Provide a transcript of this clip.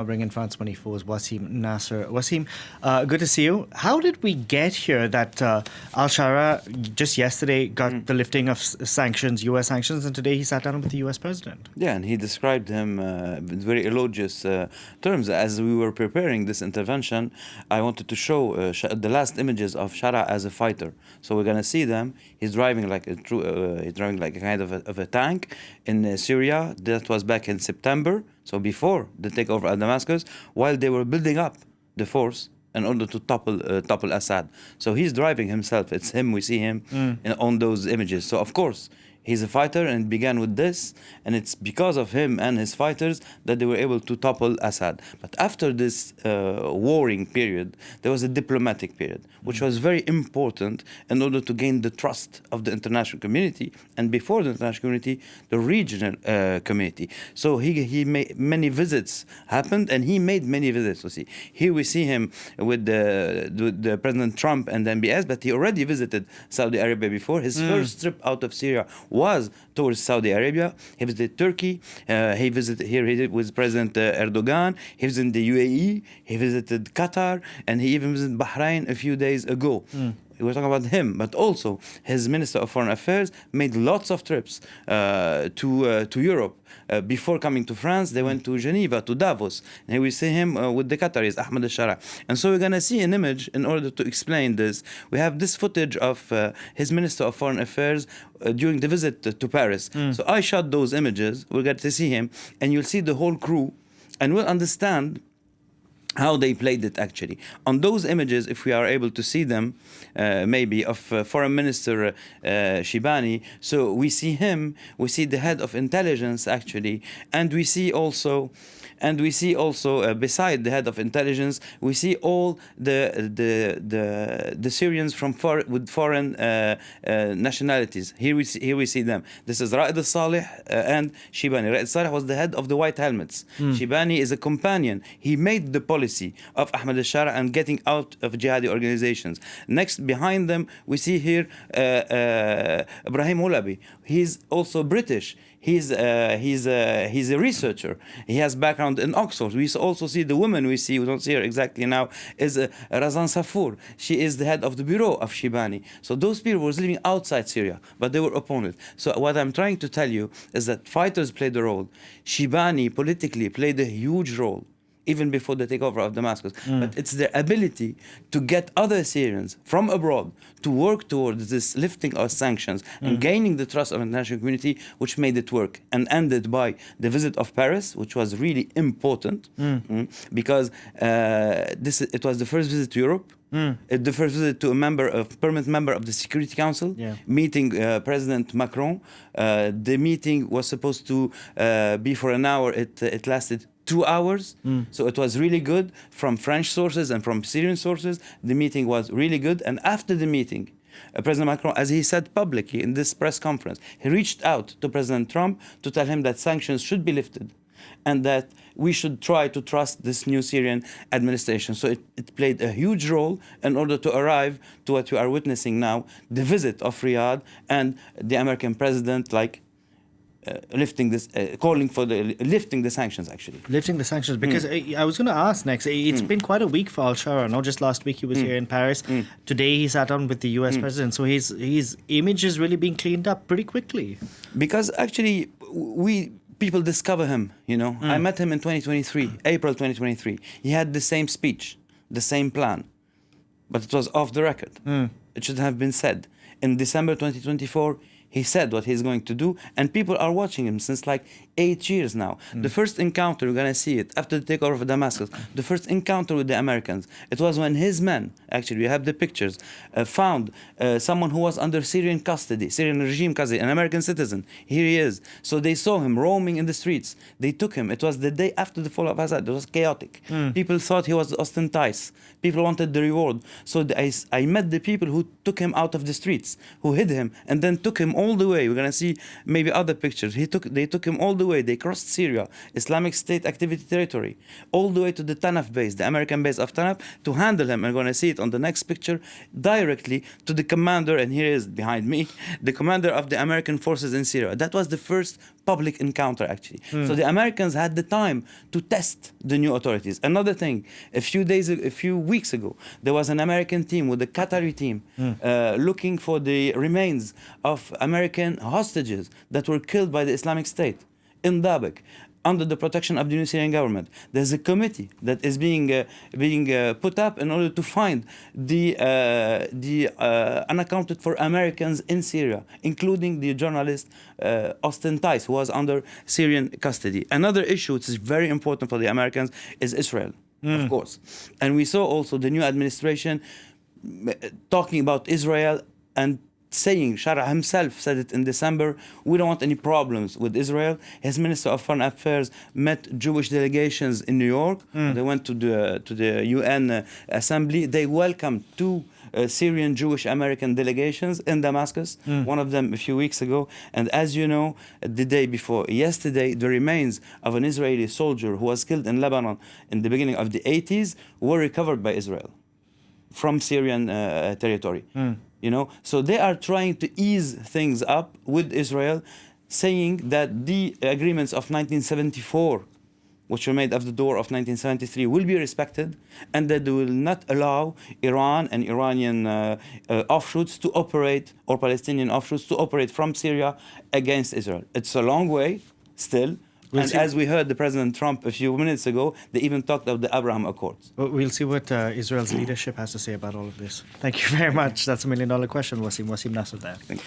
I'll bring in France 24's Wassim Nasr. Wassim, good to see you. How did we get here that al-Sharaa just yesterday got the lifting of sanctions, US sanctions, and today he sat down with the US president? Yeah, and he described him in very elogious terms. As we were preparing this intervention, I wanted to show the last images of Sharaa as a fighter. So we're going to see them. He's driving like a kind of a tank in Syria. That was back in September. So before the takeover of Damascus, while they were building up the force in order to topple Assad. So he's driving himself. It's him. We see him on those images. So of course, he's a fighter and began with this, and it's because of him and his fighters that they were able to topple Assad. But after this warring period, there was a diplomatic period, which was very important in order to gain the trust of the international community, and before the international community, the regional community. So he made many visits happened, and he made many visits. So see, here we see him with the President Trump and the MBS, but he already visited Saudi Arabia before. His first trip out of Syria was towards Saudi Arabia. He visited Turkey. He visited with President Erdogan. He visited the UAE. He visited Qatar, and he even visited Bahrain a few days ago. We're talking about him, but also his Minister of Foreign Affairs made lots of trips to Europe. Before coming to France, they went to Geneva, to Davos. And here we see him with the Qataris, Ahmed al-Sharaa. And so we're going to see an image in order to explain this. We have this footage of his Minister of Foreign Affairs during the visit to Paris. So I shot those images. We're going to see him, and you'll see the whole crew, and we'll understand how they played it actually. On those images, if we are able to see them, maybe of Foreign Minister Shibani, so we see him, we see the head of intelligence actually, and we see also beside the head of intelligence, we see all the Syrians from with foreign nationalities. Here we see them. This is Ra'id al-Saleh and Shibani. Ra'id al-Saleh was the head of the White Helmets. Shibani is a companion. He made the policy of Ahmed al-Sharaa and getting out of jihadi organizations. Next, behind them, we see here Ibrahim Ulabi. He's also British. He's a researcher. He has background in Oxford. We also see the woman we don't see her exactly now, is Razan Safour. She is the head of the bureau of Shibani. So those people were living outside Syria, but they were opponents. So what I'm trying to tell you is that fighters played a role. Shibani politically played a huge role, even before the takeover of Damascus. But it's their ability to get other Syrians from abroad to work towards this lifting of sanctions and gaining the trust of the international community, which made it work, and ended by the visit of Paris, which was really important because it was the first visit to Europe. The first visit to a permanent member of the Security Council, meeting President Macron. The meeting was supposed to be for an hour. It lasted 2 hours. So it was really good from French sources and from Syrian sources. The meeting was really good. And after the meeting, President Macron, as he said publicly in this press conference, he reached out to President Trump to tell him that sanctions should be lifted and that we should try to trust this new Syrian administration. So it played a huge role in order to arrive to what we are witnessing now, the visit of Riyadh and the American president, lifting this, calling for lifting the sanctions, actually. Lifting the sanctions, because I was going to ask next, it's been quite a week for al-Sharaa. Not just last week he was here in Paris. Today he sat down with the US president. So his image is really being cleaned up pretty quickly. Because actually, people discover him, I met him in 2023, April 2023. He had the same speech, the same plan, but it was off the record. It should have been said. In December 2024, he said what he's going to do, and people are watching him since 8 years now. The first encounter, we're going to see it, after the takeover of Damascus, the first encounter with the Americans, it was when his men, actually, we have the pictures, found someone who was under Syrian custody, Syrian regime custody, an American citizen. Here he is. So they saw him roaming in the streets. They took him. It was the day after the fall of Assad. It was chaotic. People thought he was ostentatious. People wanted the reward. So I met the people who took him out of the streets, who hid him, and then took him all the way. We're going to see maybe other pictures. They took him all the way way. They crossed Syria, Islamic State activity territory, all the way to the Tanaf base, the American base of Tanaf, to handle him. I'm going to see it on the next picture, directly to the commander, and here is behind me, the commander of the American forces in Syria. That was the first public encounter, actually. So the Americans had the time to test the new authorities. Another thing, a few weeks ago, there was an American team with a Qatari team looking for the remains of American hostages that were killed by the Islamic State in Damascus, under the protection of the new Syrian government. There's a committee that is being put up in order to find the unaccounted for Americans in Syria, including the journalist Austin Tice, who was under Syrian custody. Another issue which is very important for the Americans is Israel, of course. And we saw also the new administration talking about Israel and saying, Sharaa himself said it in December, we don't want any problems with Israel. His Minister of Foreign Affairs met Jewish delegations in New York. They went to the UN Assembly. They welcomed two Syrian Jewish American delegations in Damascus, one of them a few weeks ago. And as you know, the day before yesterday, the remains of an Israeli soldier who was killed in Lebanon in the beginning of the 80s were recovered by Israel from Syrian territory. You know, so they are trying to ease things up with Israel, saying that the agreements of 1974, which were made at the door of 1973, will be respected, and that they will not allow Iran and Iranian offshoots to operate, or Palestinian offshoots to operate from Syria against Israel. It's a long way still. And as we heard the President Trump a few minutes ago, they even talked of the Abraham Accords. Well, we'll see what Israel's leadership has to say about all of this. Thank you very much. That's $1 million question, Wassim Nasr there. Thank you.